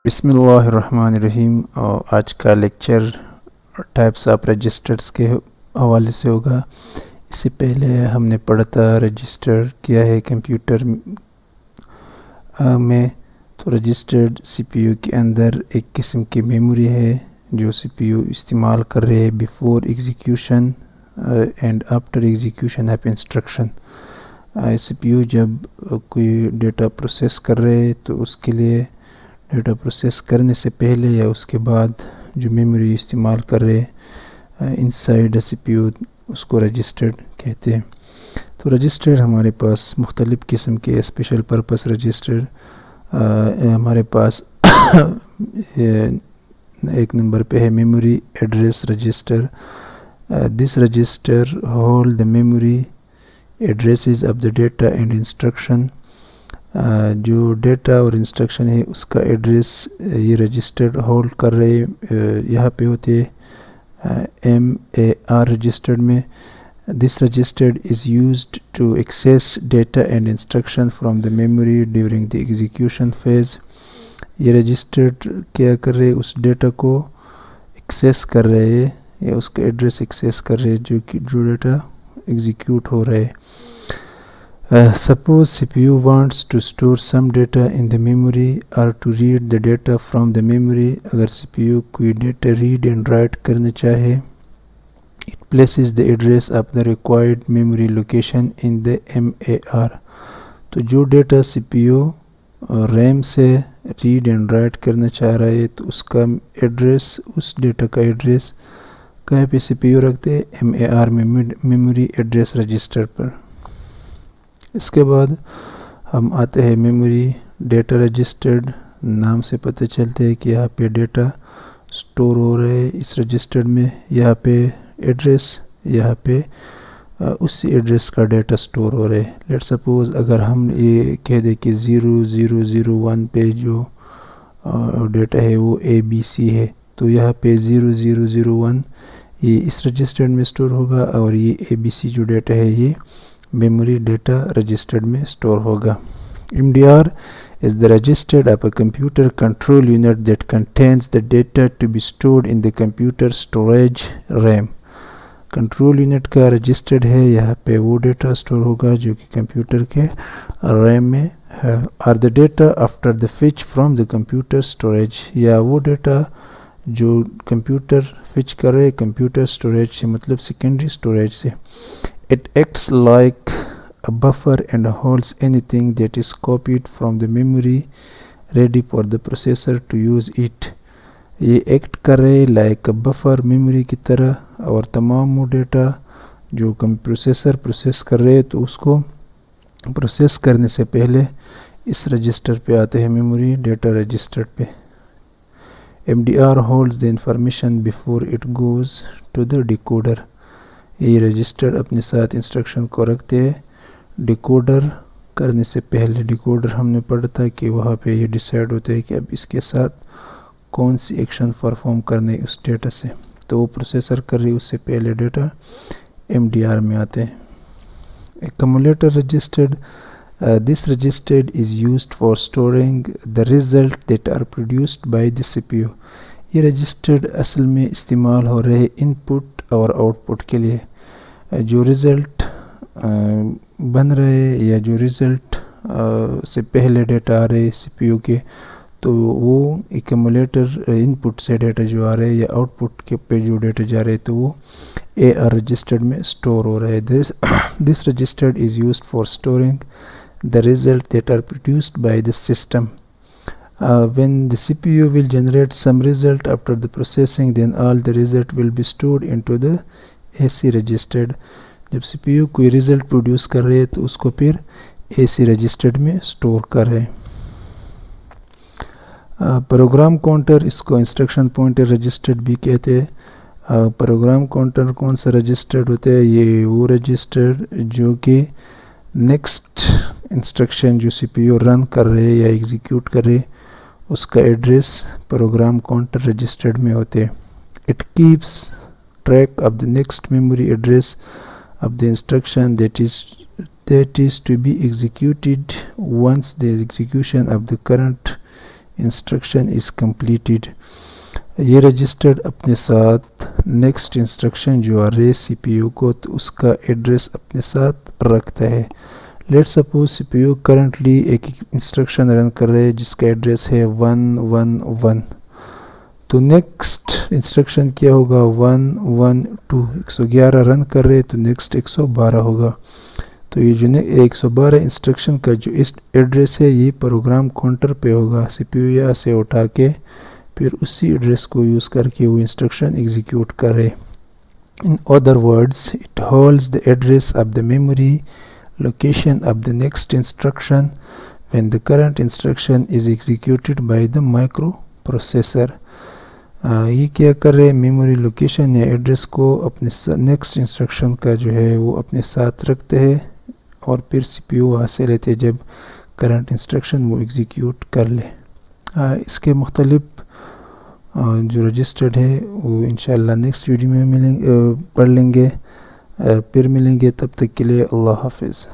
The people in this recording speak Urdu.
بسم اللہ الرحمن الرحیم. آج کا لیکچر ٹائپس آف رجسٹرز کے حوالے سے ہوگا. اس سے پہلے ہم نے پڑھا تھا رجسٹر کیا ہے کمپیوٹر میں. تو رجسٹرڈ سی پی یو کے اندر ایک قسم کی میموری ہے جو سی پی یو استعمال کر رہے ہیں before execution and after execution of instruction. C P U جب کوئی ڈیٹا پروسیس کر رہے ہیں تو اس کے لیے ڈیٹا پروسیس کرنے سے پہلے یا اس کے بعد جو میموری استعمال کر رہے انسائیڈ سی پی یو اس کو رجسٹرڈ کہتے ہیں. تو رجسٹرڈ ہمارے پاس مختلف قسم کے اسپیشل پرپس رجسٹر ہمارے پاس ایک نمبر پہ ہے memory address register. This register hold the memory addresses of the data and instruction. جو ڈیٹا اور انسٹرکشن ہے اس کا ایڈریس یہ رجسٹرڈ ہولڈ کر رہے یہاں پہ ہوتے MAR رجسٹرڈ میں. This registered is used to access data and instruction from the memory during the execution phase. یہ رجسٹرڈ کیا کر رہے اس ڈیٹا کو ایکسیس کر رہے یا اس کا ایڈریس ایکسیس کر رہے جو ڈیٹا ایگزیکیوٹ ہو رہے. Suppose CPU wants to store some data in the memory or to read the data from the memory. اگر CPU کوئی ڈیٹا ریڈ اینڈ رائٹ کرنا چاہے it places the address of the required memory location in the MAR. تو جو ڈیٹا CPU ریم سے ریڈ اینڈ رائٹ کرنا چاہ رہا ہے تو اس کا ایڈریس اس ڈیٹا کا ایڈریس کہاں پہ CPU رکھتے MAR میموری ایڈریس رجسٹر پر. اس کے بعد ہم آتے ہیں میموری ڈیٹا رجسٹرڈ. نام سے پتہ چلتا ہے کہ یہاں پہ ڈیٹا سٹور ہو رہا ہے اس رجسٹر میں. یہاں پہ ایڈریس یہاں پہ اسی ایڈریس کا ڈیٹا سٹور ہو رہا ہے. لیٹ سپوز اگر ہم یہ کہہ دیں کہ 0001 پہ جو ڈیٹا ہے وہ ABC ہے تو یہاں پہ 0001 یہ اس رجسٹر میں سٹور ہوگا اور یہ ABC جو ڈیٹا ہے یہ میموری ڈیٹا رجسٹرڈ میں سٹور ہوگا. MDR is the register of a computer control unit that contains the data to be stored in the computer storage RAM. Control unit کا رجسٹرڈ ہے یہاں پہ وہ ڈیٹا سٹور ہوگا جو کہ کمپیوٹر کے ریم میں ہے. اور the data after the fetch from the computer storage یا وہ ڈیٹا جو کمپیوٹر فچ کر رہے کمپیوٹر اسٹوریج سے مطلب سیکنڈری اسٹوریج سے. It acts like a buffer and holds anything that is copied from the memory ready for the processor to use it. یہ ایکٹ کر رہے لائک بفر میموری کی طرح اور تمام وہ ڈیٹا جو پروسیسر پروسیس کر رہے تو اس کو پروسیس کرنے سے پہلے اس رجسٹر پہ آتے ہیں میموری ڈیٹا رجسٹر پہ. MDR holds the information before it goes to the decoder. یہ رجسٹر اپنے ساتھ انسٹرکشن کو رکھتے ہیں ڈیکوڈر کرنے سے پہلے. ڈیکوڈر ہم نے پڑھا تھا کہ وہاں پہ یہ ڈیسائیڈ ہوتا ہے کہ اب اس کے ساتھ کون سی ایکشن پرفارم کرنے اس ڈیٹا سے تو وہ پروسیسر کر رہی اس سے پہلے ڈیٹا MDR میں آتے ہیں. Accumulator registered. This registered is used for storing the result that are produced by the CPU. یہ رجسٹرڈ اصل میں استعمال ہو رہے ان پٹ اور آؤٹ پٹ کے لیے. جو رزلٹ بن رہے یا جو رزلٹ سے پہلے ڈیٹا آ رہے سی پی یو کے تو وہ ایکومولیٹر ان پٹ سے ڈیٹا جو آ رہے یا آؤٹ پٹ کے پہ جو ڈیٹا جا رہے تو وہ AR رجسٹرڈ میں سٹور ہو رہے. This registered is used for storing the result that are produced by the system. When the CPU will generate some result after the processing, then all the result will be stored into the AC registered. جب CPU کوئی result produce کر رہے تو اس کو پھر AC registered میں store کر رہے. پروگرام کاؤنٹر اس کو انسٹرکشن پوائنٹر رجسٹرڈ بھی کہتے ہیں. پروگرام کاؤنٹر کون سا رجسٹرڈ ہوتا ہے یہ وہ رجسٹرڈ جو کہ نیکسٹ انسٹرکشن جو CPU رن کر رہے یا ایگزیکیوٹ کر رہے اس کا ایڈریس پروگرام کاؤنٹر رجسٹرڈ میں ہوتے. It keeps track of the next memory address of the instruction that is to be executed once the execution of the current instruction is completed. یہ رجسٹرڈ اپنے ساتھ نیکسٹ انسٹرکشن جو آ رہی ہے سی پی یو کو تو اس کا ایڈریس اپنے ساتھ رکھتا ہے. Let suppose C P you currently ایک انسٹرکشن رن کر رہے ہے جس کا ایڈریس ہے 111. تو نیکسٹ انسٹرکشن کیا ہوگا 112. 111 رن کر رہے تو نیکسٹ 112 ہوگا. تو یہ جو 112 انسٹرکشن کا جو ایڈریس ہے یہ پروگرام کاؤنٹر پہ ہوگا. سی پی یو یہاں سے اٹھا کے پھر اسی ایڈریس کو یوز کر کے وہ انسٹرکشن ایگزیکیوٹ کرے. In other words, it holds the address of the memory location of the next instruction when the current instruction is executed by the microprocessor. یہ کیا کر رہے میموری لوکیشن یا ایڈریس کو اپنے نیکسٹ انسٹرکشن کا جو ہے وہ اپنے ساتھ رکھتے ہیں اور پھر سی پی یو وہاں سے لیتے جب کرنٹ انسٹرکشن وہ ایگزیکیوٹ کر لے. اس کے مختلف جو رجسٹرڈ ہے وہ انشاءاللہ نیکسٹ ویڈیو میں پڑھ لیں گے. پھر ملیں گے، تب تک کے لیے اللہ حافظ.